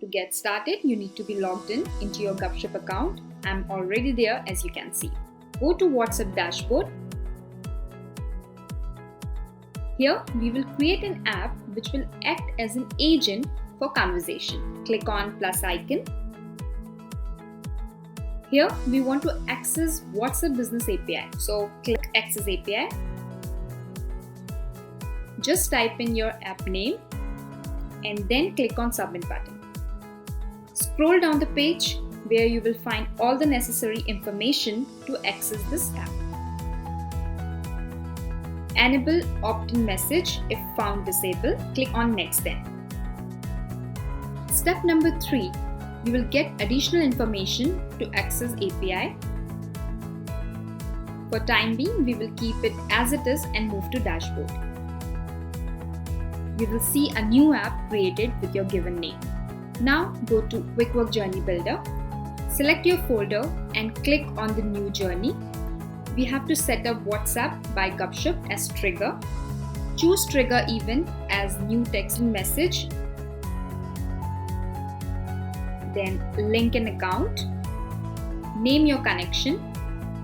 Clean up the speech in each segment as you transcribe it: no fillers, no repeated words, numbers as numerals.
To get started, you need to be logged in into your Gupshup account. I'm already there, as you can see. Go to WhatsApp dashboard. Here, we will create an app which will act as an agent for conversation. Click on plus icon. Here, we want to access WhatsApp Business API. So click Access API. Just type in your app name and then click on Submit button. Scroll down the page where you will find all the necessary information to access this app. Enable opt-in message if found disabled. Click on Next then. Step number 3. You will get additional information to access API. For time being, we will keep it as it is and move to dashboard. You will see a new app created with your given name. Now go to Quickwork Journey Builder. Select your folder and click on the new journey. We have to set up WhatsApp by Gupshup as trigger. Choose trigger event as new text and message. Then link an account. Name your connection.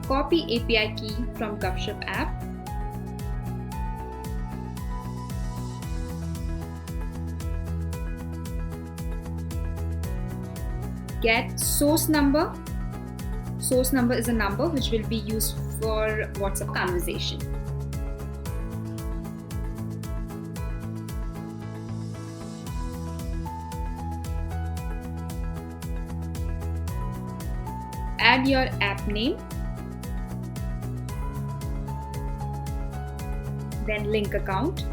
Copy API key from Gupshup app. Get source number. Source number is a number which will be used for WhatsApp conversation. Add your app name. Then link account.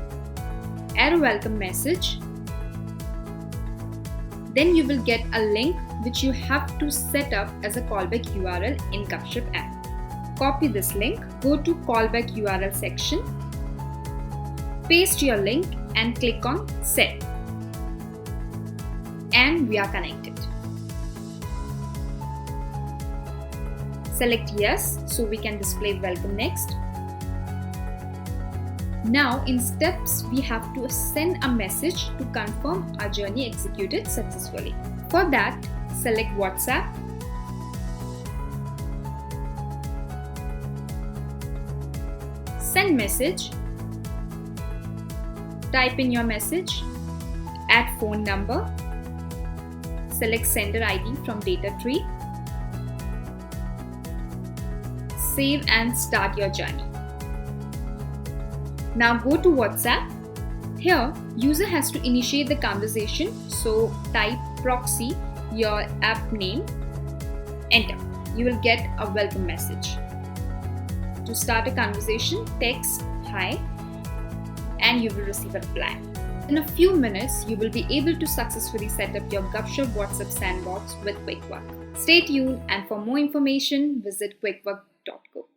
Add a welcome message. Then you will get a link which you have to set up as a callback URL in Gupshup app. Copy this link, go to callback URL section, paste your link and click on Set. And we are connected. Select Yes so we can display Welcome Next. Now in steps, we have to send a message to confirm our journey executed successfully. For that, select WhatsApp. Send message. Type in your message. Add phone number. Select sender ID from data tree. Save and start your journey. Now go to WhatsApp. Here, user has to initiate the conversation, so type proxy, your app name, enter. You will get a welcome message. To start a conversation, text hi and you will receive a reply. In a few minutes, you will be able to successfully set up your Gupshup WhatsApp sandbox with Quickwork. Stay tuned, and for more information, visit quickwork.co.